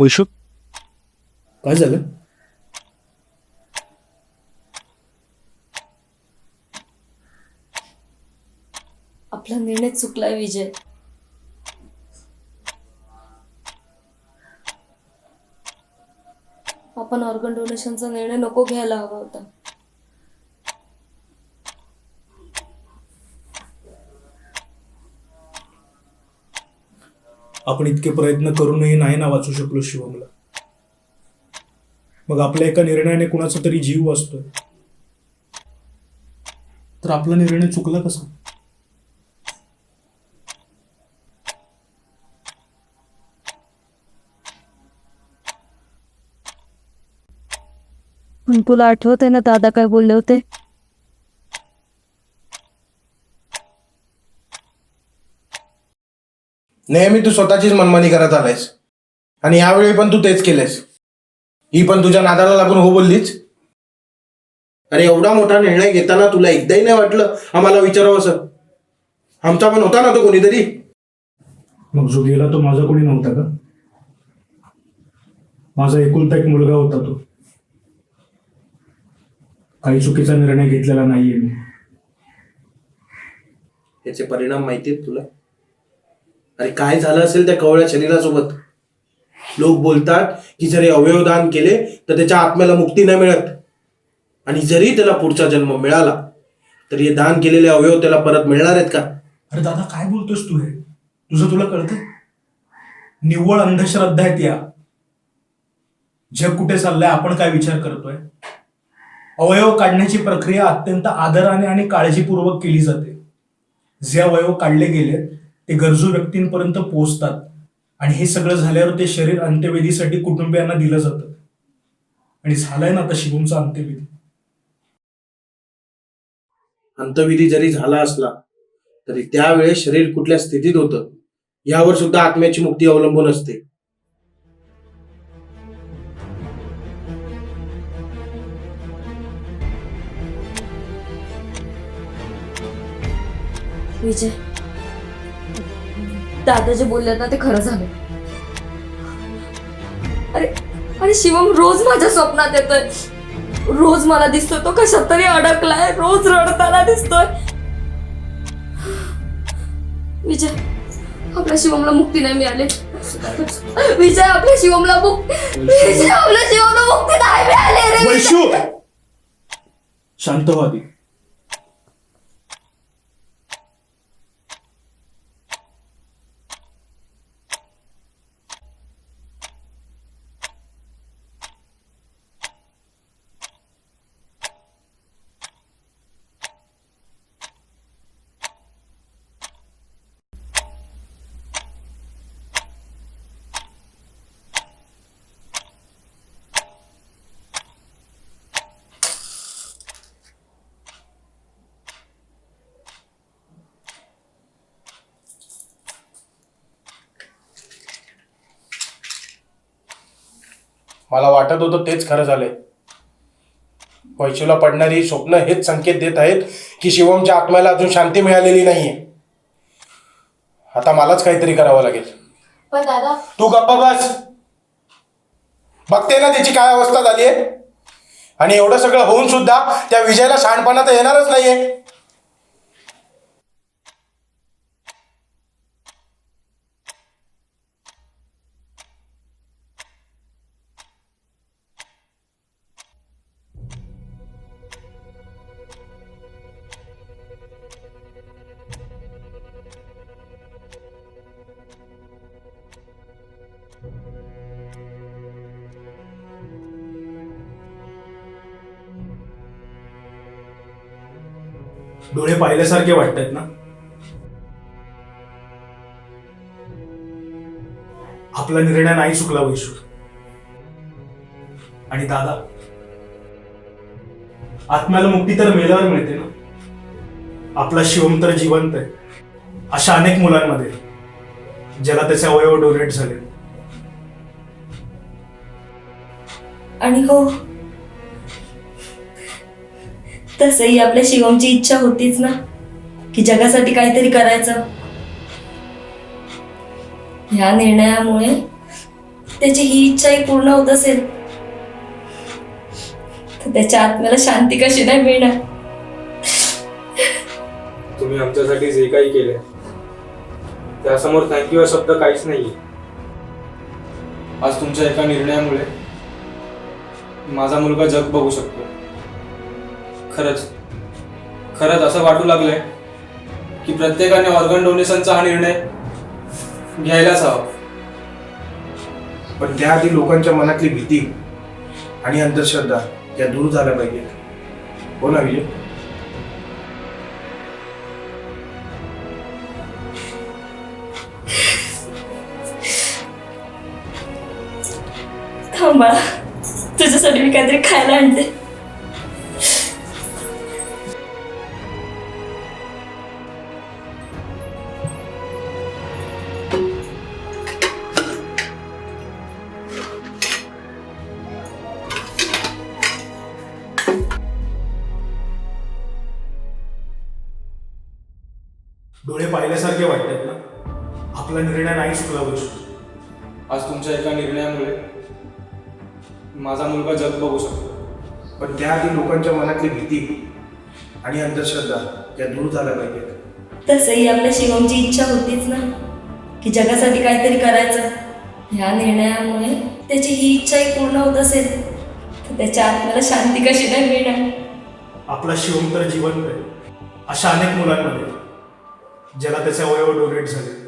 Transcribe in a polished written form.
वैशू, काय झालं? आपला निर्णय चुकलाय विजय. आपण ऑर्गन डोनेशनचा निर्णय नको घ्यायला हवा होता. आपण इतके प्रयत्न करूनही नाही ना वाचू शकलो शिवमला. मग आपल्या एका निर्णयाने कुणाचा तरी जीव वाचतोय, तर आपला निर्णय चुकला कसा? पण तुला आठवत आहे ना दादा काय बोलले होते? नेहमी तू स्वतःचीच मनमानी करत आलायस आणि यावेळी पण तू तेच केलंयस. ही पण तुझ्या नादाला लागून हो बोललीच. अरे एवढा मोठा निर्णय घेताना तुला एकदाही नाही वाटलं आम्हाला विचारावं असं? आमचा पण होता ना तो कोणीतरी. मग जो गेला तो माझा कोणी नव्हता का? माझा एकुलता एक मुलगा होता तो. काही चुकीचा निर्णय घेतलेला नाहीये मी. याचे परिणाम माहितीयेत तुला? अरे काय झालं असेल त्या कवळ्या शरीरासोबत? लोक बोलतात की जरी अवयवदान केले तर त्याच्या आत्म्याला मुक्ती नाही मिळत, आणि जरी त्याला पुढचा जन्म मिळाला तर हे दान केलेले अवयव त्याला परत मिळणार आहेत का? अरे दादा, काय बोलतोस तू? हे तुझं तुला कळतंय? निव्वळ अंधश्रद्धा आहेत या. जग कुठे चाललंय, आपण काय विचार करतोय? अवयव काढण्याची प्रक्रिया अत्यंत आदराने आणि काळजीपूर्वक केली जाते. जे अवयव काढले गेले ते गरजू व्यक्तींपर्यंत पोहोचतात, आणि हे सगळं झाल्यावर ते शरीर अंत्यविधीसाठी कुटुंबियांना दिलं जातं. आणि झालंय ना आता शिवमचा अंत्यविधी. अंतविधी जरी झाला असला तरी त्यावेळेस शरीर कुठल्या स्थितीत होतं यावर सुद्धा आत्म्याची मुक्ती अवलंबून असते. विजय, दादा जे बोलले ना ते खरं झालं. अरे अरे शिवम रोज माझ्या स्वप्नात येतोय. रोज मला दिसतोय तो कशात तरी अडकलाय, रोज रडताना दिसतोय. विजय, आपल्या शिवमला मुक्ती नाही मिळाली. विजय, आपल्या शिवमला मुक्ती नाही मिळाली रे. वैशू, शांत व्हा आधी. मला वाटत होतं तेच खरं झालंय. वैशूला पडणारी स्वप्न हेच संकेत देत आहेत की शिवमच्या आत्म्याला अजून शांती मिळालेली नाहीये. आता मलाच काहीतरी करावं लागेल. पण दादा, तू गप्पा बस. बघते ना त्याची काय अवस्था झालीये, आणि एवढं सगळं होऊन सुद्धा त्या विजयाला शहाणपणा तर येणारच नाहीये. डोळे पाहिल्यासारखे वाटतात ना? आपला निर्णय नाही चुकला वैशू. आणि दादा, आत्म्याला मुक्ती तर मेल्यावर मिळते ना. आपला शिवम तर जिवंत आहे अशा अनेक मुलांमध्ये ज्याला त्याचे अवयव डोनेट झाले. आणि हो, तसही आपल्या शिवमची इच्छा होतीच ना की जगासाठी काहीतरी करायचं. ह्या निर्णयामुळे त्याची ही इच्छाही पूर्ण होत असेल तर त्याच्या आत्म्याला शांती कशी नाही मिळणार. तुम्ही आमच्यासाठी जे काही केले त्यासमोर थँक्यू हा शब्द काहीच नाहीये. आज तुमच्या एका निर्णयामुळे माझा मुलगा जग बघू शकतो. खरंच असं वाटू लागलंय की प्रत्येकाने ऑर्गन डोनेशनचा हा निर्णय घ्यायलाच हवा. पण त्याआधी लोकांच्या मनातली भीती आणि अंधश्रद्धा या दूर झाल्या पाहिजे. हो ना विजय? थांब बाळा, तुझ्यासाठी मी काहीतरी खायला आणते. डोळे पाहिल्यासारखे वाटतात ना. आपला निर्णय नाही चुकला गोष्ट. आज तुमच्या एका निर्णयामुळे माझा मुलगा जग बघू शकतो. पण त्याआधी लोकांच्या मनातली भीती आणि अंधश्रद्धा या दूर झाल्या पाहिजे. तसही आपल्या शिवमची इच्छा होतीच ना की जगासाठी काहीतरी करायचं. ह्या निर्णयामुळे त्याची ही इच्छाही पूर्ण होत असेल तर त्याच्या आत्म्याला शांती कशी नाही मिळणार. आपला शिवम तर जिवंत आहे अशा अनेक मुलांमध्ये ज्याला त्याचे अवयव डोनेट झाले.